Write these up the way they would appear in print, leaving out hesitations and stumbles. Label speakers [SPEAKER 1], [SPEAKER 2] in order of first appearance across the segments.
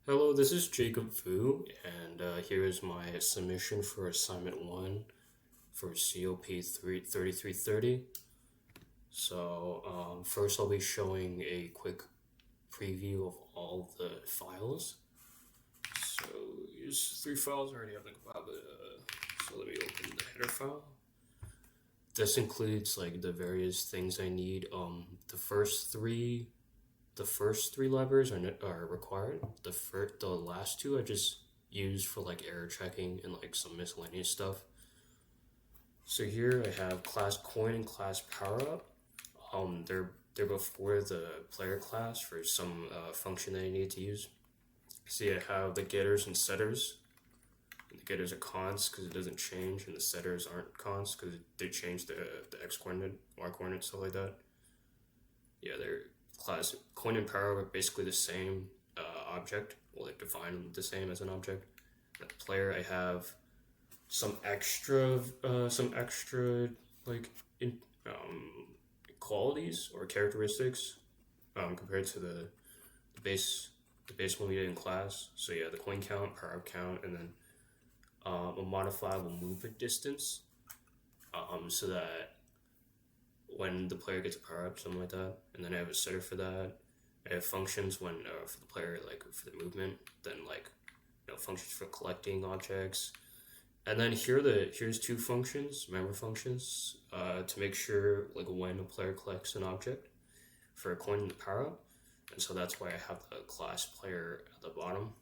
[SPEAKER 1] Hello, this is Jacob Fu, and here is my submission for assignment 1 for COP3330. First I'll be showing a quick preview of all the files. So, here's 3 files. I already have so let me open the header file. This includes like the various things I need. The first three libraries are required. The last two I just use for like error checking and like some miscellaneous stuff. So here I have class coin and class power up. They're before the player class for some function that I need to use. See, I have the getters and setters. And the getters are consts because it doesn't change, and the setters aren't consts because they change the x coordinate, y coordinate, stuff like that. Yeah, they're class coin and power are basically the same object. Well, they define the same as an object. The player, I have some extra like in, qualities or characteristics compared to the base one we did in class. So yeah, the coin count, power up count, and then a modifiable movement distance, so that when the player gets a power up, something like that. And then I have a setter for that. I have functions when for the player, like for the movement. Then like functions for collecting objects. And then here's two functions, member functions, to make sure like when a player collects an object for a coin and the power up. And so that's why I have the class player at the bottom.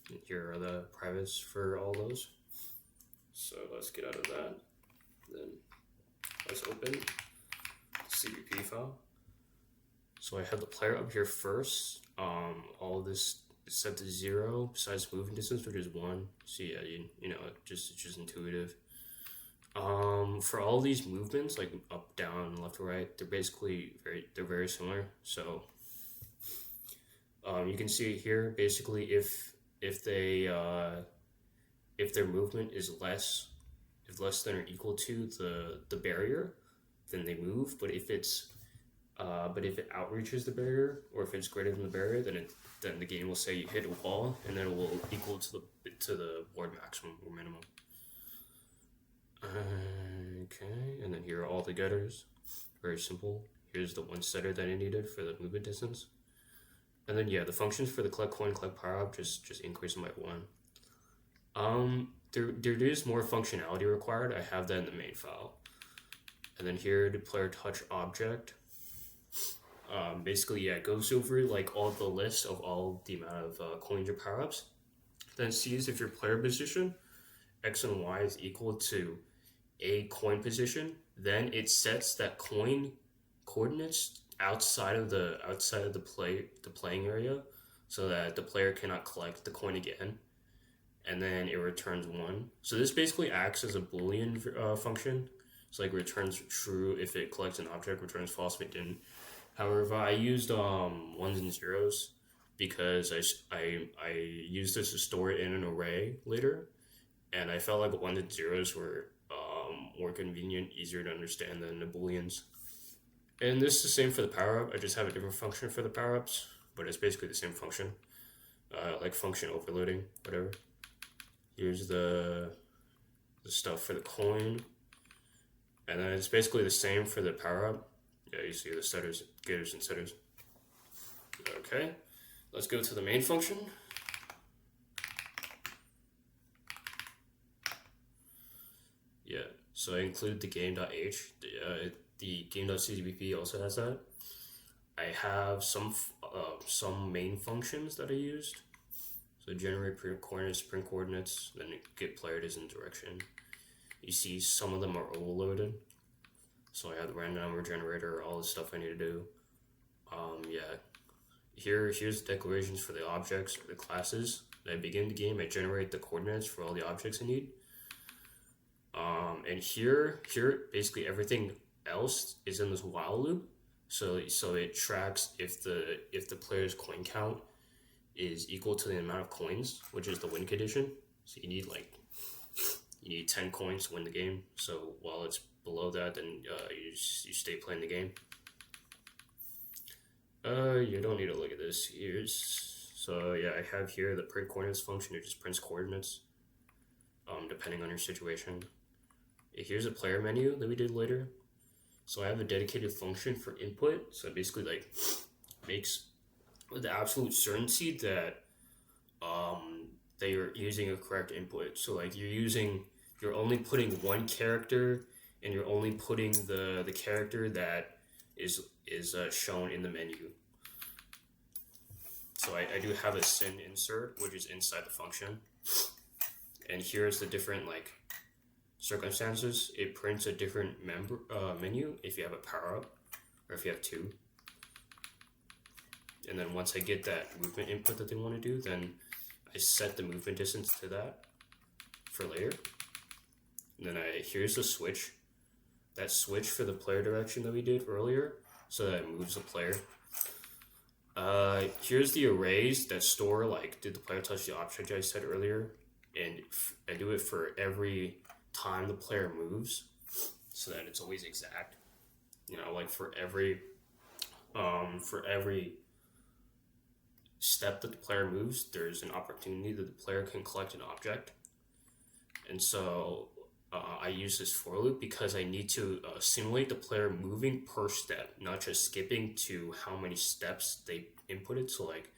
[SPEAKER 1] And here are the privates for all those. So let's get out of that. Then let's open CBP file. So I have the player up here first. All of this is set to 0 besides moving distance, which is 1. So yeah, it's just intuitive. For all these movements, like up, down, left, right, they're very similar. So you can see here basically if their movement is less than or equal to the barrier, then they move. But if it outreaches the barrier, or if it's greater than the barrier, then the game will say you hit a wall, and then it will equal to the board maximum or minimum. Okay, and then here are all the getters. Very simple. Here's the one setter that I needed for the movement distance. And then yeah, the functions for the collect coin, collect power up just increase them by 1. There is more functionality required. I have that in the main file. And then here, the player touch object. Basically, yeah, it goes over like all the list of all the amount of coins or power ups. Then sees if your player position x and y is equal to a coin position. Then it sets that coin coordinates outside of the playing area, so that the player cannot collect the coin again. And then it returns 1. So this basically acts as a Boolean function. So like returns true if it collects an object, returns false if it didn't. However, I used 1s and 0s because I used this to store it in an array later, and I felt like 1s and 0s were more convenient, easier to understand than the Booleans. And this is the same for the power up. I just have a different function for the power ups, but it's basically the same function, like function overloading, whatever. Here's the stuff for the coin. And then it's basically the same for the power up. Yeah, you see the setters, getters, and setters. Okay, let's go to the main function. Yeah, so I include the game.h. The game.cbp also has that. I have some main functions that I used. So generate print coordinates, then get player distance direction. You see some of them are overloaded. So I have the random number generator, all the stuff I need to do. Yeah. Here's the declarations for the objects or the classes. I begin the game, I generate the coordinates for all the objects I need. And here basically everything else is in this while loop. So it tracks if the player's coin count is equal to the amount of coins, which is the win condition. So you need 10 coins to win the game. So while it's below that, then you stay playing the game. You don't need to look at this. So yeah, I have here the print coordinates function. It just prints coordinates, depending on your situation. Here's a player menu that we did later. So I have a dedicated function for input. So it basically like makes the absolute certainty that they are using a correct input. So like you're only putting one character, and you're only putting the character that is shown in the menu. So I do have a sin insert, which is inside the function. And here's the different like circumstances. It prints a different menu if you have a power up or if you have two. And then once I get that movement input that they want to do, then I set the movement distance to that for later. And then here's the switch. That switch for the player direction that we did earlier, so that it moves the player. Here's the arrays that store like, did the player touch the object I said earlier? And I do it for every time the player moves, so that it's always exact. You know, like for every step that the player moves, there's an opportunity that the player can collect an object. And so I use this for loop because I need to simulate the player moving per step, not just skipping to how many steps they inputted. So like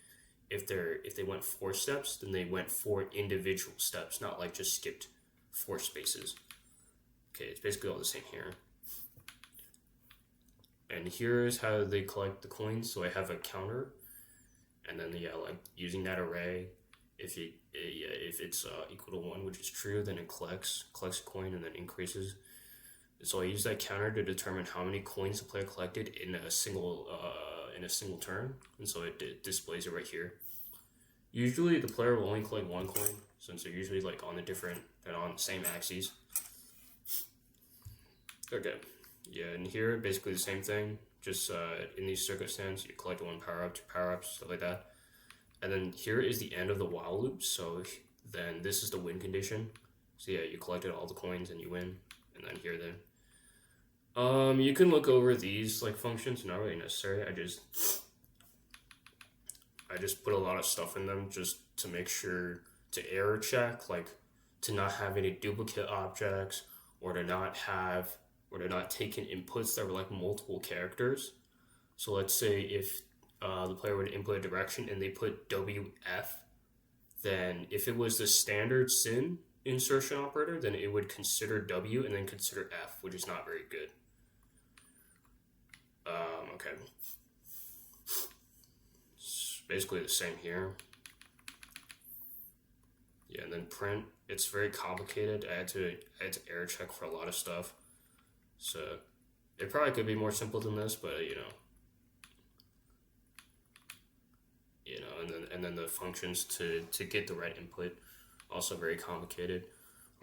[SPEAKER 1] if they went 4 steps, then they went 4 individual steps, not like just skipped 4 spaces. Okay, it's basically all the same here. And here's how they collect the coins. So I have a counter, and then like using that array, if it's equal to 1, which is true, then it collects a coin and then increases. So I use that counter to determine how many coins the player collected in a single turn, and so it displays it right here. Usually the player will only collect 1 coin, since they're usually like on the same axes. Okay, yeah, and here basically the same thing. Just in these circumstances, you collect 1 power up, 2 power ups, stuff like that. And then here is the end of the while loop. So then this is the win condition. So yeah, you collected all the coins and you win. And then here then. You can look over these like functions, not really necessary. I just put a lot of stuff in them just to make sure to error check, like to not have any duplicate objects, or to not take in inputs that were like multiple characters. So let's say if the player would input a direction and they put WF, then if it was the standard sin insertion operator, then it would consider W and then consider F, which is not very good. Okay. It's basically the same here. Yeah, and then print, it's very complicated. I had to error check for a lot of stuff. So it probably could be more simple than this, but you know, and then the functions to get the right input, also very complicated,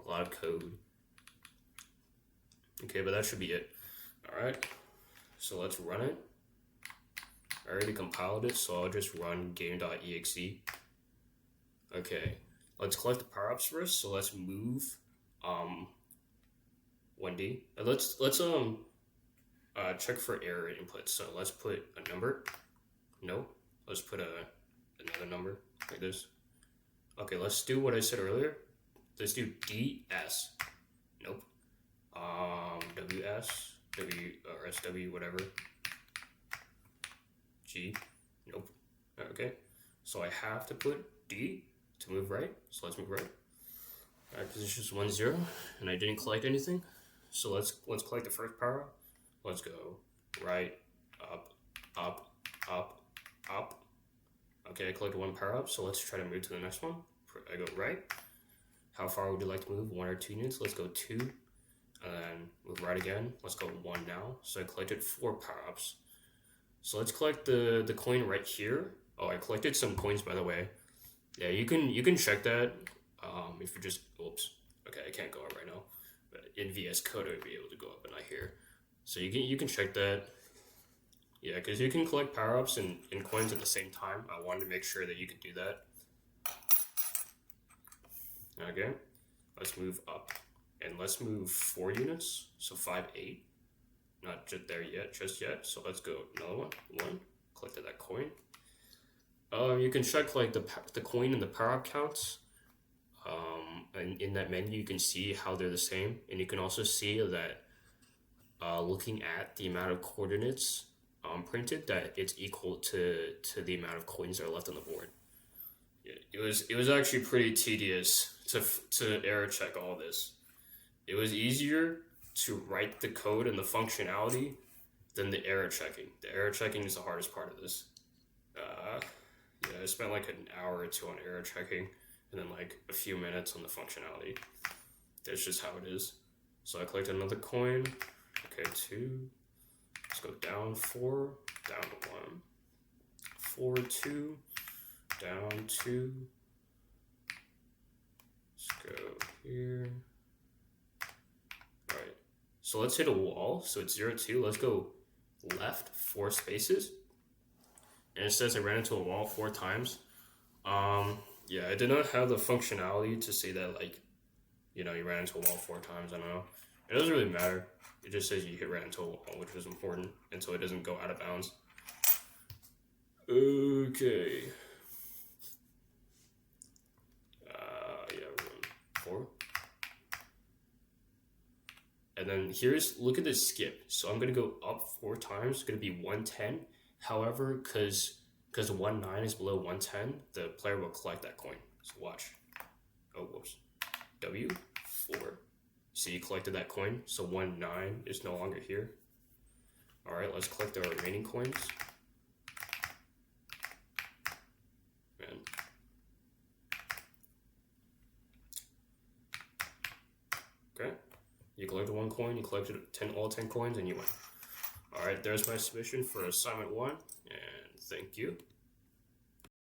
[SPEAKER 1] a lot of code. Okay, but that should be it. All right, so let's run it. I already compiled it, so I'll just run game.exe. Okay, let's collect the power-ups first. So let's move 1D. Let's check for error input. So let's put a number. No. Let's put another number like this. Okay, let's do what I said earlier. Let's do DS. Nope. WS, W or SW, whatever. G. Nope. Okay. So I have to put D to move right. So let's move right. Alright, position is 1, 0, and I didn't collect anything. So let's collect the first power up. Let's go right, up, up, up, up. Okay, I collected 1 power up, so let's try to move to the next one. I go right. How far would you like to move? 1 or 2 units? Let's go 2, and then move right again. Let's go 1 now. So I collected 4 power ups. So let's collect the coin right here. Oh, I collected some coins, by the way. Yeah, you can check that. If you just, oops. Okay, I can't go up right now. But in VS Code, I would be able to go up, but not here. So you can check that. Yeah, because you can collect power-ups and coins at the same time. I wanted to make sure that you could do that. Okay, let's move up. And let's move 4 units. So 5, 8. Not just there yet, just yet. So let's go another one. 1. Collected that coin. You can check like the coin and the power up counts. And in that menu, you can see how they're the same, and you can also see that looking at the amount of coordinates printed, that it's equal to the amount of coins that are left on the board. It was actually pretty tedious to error check all this. It was easier to write the code and the functionality than the error checking. The error checking is the hardest part of this. Uh, yeah, I spent like an hour or two on error checking, and then like a few minutes on the functionality. That's just how it is. So I collected another coin. Okay, 2. Let's go down 4, down 1. 4, 2, down 2. Let's go here. Alright. So let's hit a wall. So it's 0, 2. Let's go left 4 spaces. And it says I ran into a wall 4 times. Yeah, I did not have the functionality to say that, like, you ran into a wall 4 times. I don't know. It doesn't really matter. It just says you ran into a wall, which is important, until it doesn't go out of bounds. Okay. Yeah, we're going 4. And then look at this skip. So I'm going to go up 4 times. It's going to be 110. However, because 19 is below 110, the player will collect that coin. So watch. Oh, whoops. W, 4. See, you collected that coin. So 19 is no longer here. Alright, let's collect the remaining coins. Man. Okay. You collected 1 coin, you collected all 10 coins, and you win. Alright, there's my submission for assignment 1, and thank you.